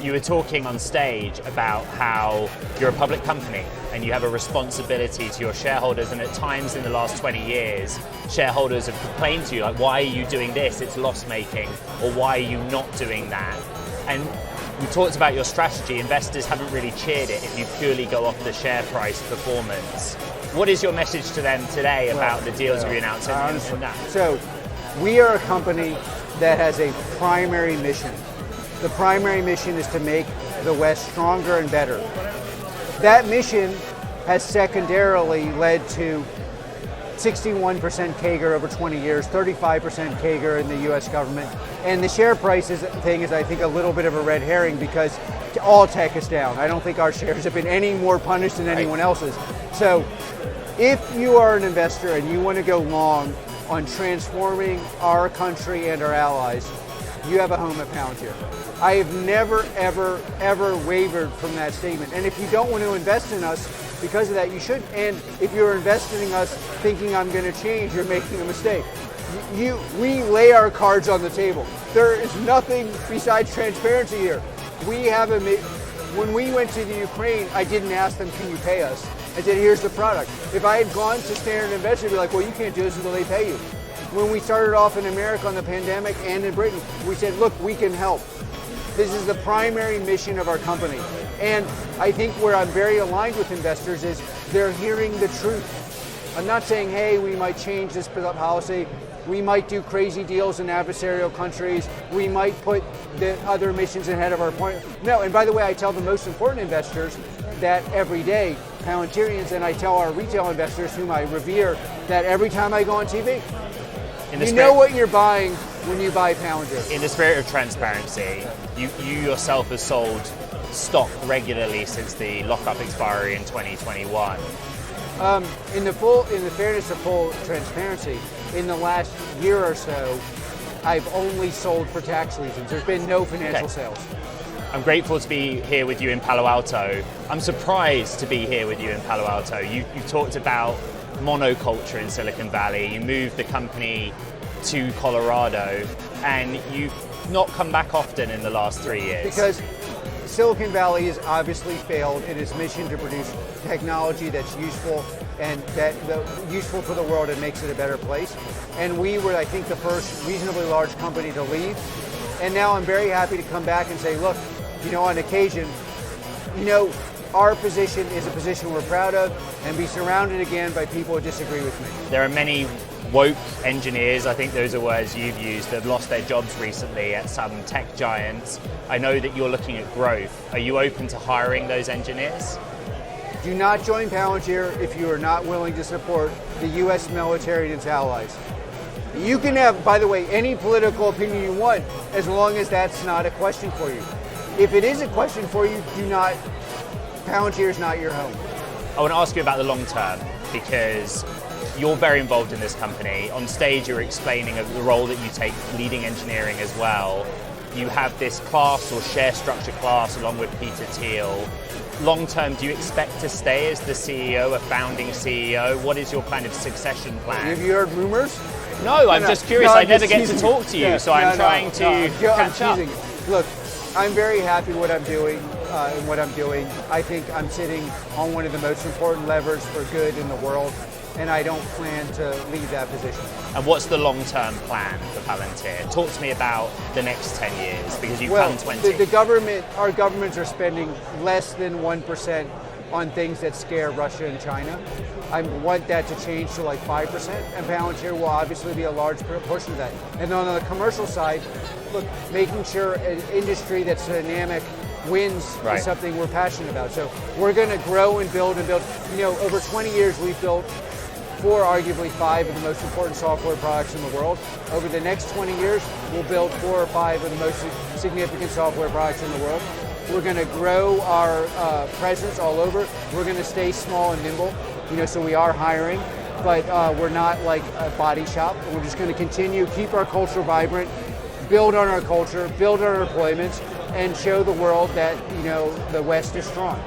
You were talking on stage about how you're a public company and you have a responsibility to your shareholders, and at times in the last 20 years, shareholders have complained to you, like, why are you doing this? It's loss-making, or why are you not doing that? And we talked about your strategy. Investors haven't really cheered it if you purely go off the share price performance. What is your message to them today about the deals you announced and that? So, we are a company that has a primary mission. The primary mission is to make the West stronger and better. That mission has secondarily led to 61% CAGR over 20 years, 35% CAGR in the US government. And the share price thing is, I think, a little bit of a red herring because all tech is down. I don't think our shares have been any more punished than anyone else's. So if you are an investor and you want to go long on transforming our country and our allies, you have a home at Palantir. I have never, ever, ever wavered from that statement. And if you don't want to invest in us because of that, you should. And if you're investing in us thinking I'm going to change, you're making a mistake. We lay our cards on the table. There is nothing besides transparency here. When we went to the Ukraine, I didn't ask them, can you pay us? I said, here's the product. If I had gone to Standard & Investor, they'd be like, well, you can't do this until they pay you. When we started off in America on the pandemic and in Britain, we said, look, we can help. This is the primary mission of our company. And I think where I'm very aligned with investors is they're hearing the truth. I'm not saying, hey, we might change this policy. We might do crazy deals in adversarial countries. We might put the other missions ahead of our point. No, and by the way, I tell the most important investors that every day, Palantirians, and I tell our retail investors whom I revere that every time I go on TV, you know what you're buying when you buy Palantir. In the spirit of transparency, you yourself have sold stock regularly since the lockup expiry in 2021. In the fairness of full transparency, in the last year or so, I've only sold for tax reasons. There's been no financial sales. I'm grateful to be here with you in Palo Alto. I'm surprised to be here with you in Palo Alto. You talked about monoculture in Silicon Valley. You moved the company to Colorado, and you've not come back often in the last 3 years. Because Silicon Valley has obviously failed in its mission to produce technology that's useful and useful for the world and makes it a better place. And we were, I think, the first reasonably large company to leave. And now I'm very happy to come back and say, look, on occasion, our position is a position we're proud of, and be surrounded again by people who disagree with me. There are many woke engineers, I think those are words you've used, that have lost their jobs recently at some tech giants. I know that you're looking at growth. Are you open to hiring those engineers? Do not join Palantir if you are not willing to support the U.S. military and its allies. You can have, by the way, any political opinion you want, as long as that's not a question for you. If it is a question for you, Palantir is not your home. I want to ask you about the long term, because you're very involved in this company. On stage, you're explaining the role that you take leading engineering as well. You have this class or share structure class along with Peter Thiel. Long term, do you expect to stay as the CEO, a founding CEO? What is your kind of succession plan? Have you heard rumors? No, I'm just curious. I never get to talk to you, so I'm trying to catch up. Look, I'm very happy what I'm doing and what I'm doing. I think I'm sitting on one of the most important levers for good in the world, and I don't plan to leave that position. And what's the long-term plan for Palantir? Talk to me about the next 10 years, because you've done 20. Our governments are spending less than 1% on things that scare Russia and China. I want that to change to like 5%, and Palantir will obviously be a large portion of that. And then on the commercial side, look, making sure an industry that's dynamic wins is something we're passionate about. So we're going to grow and build and build. Over 20 years, we've built 4, arguably 5 of the most important software products in the world. Over the next 20 years, we'll build 4 or 5 of the most significant software products in the world. We're going to grow our presence all over. We're going to stay small and nimble, so we are hiring, but we're not like a body shop. We're just going to continue, keep our culture vibrant, build on our culture, build on our employments, and show the world that, the West is strong.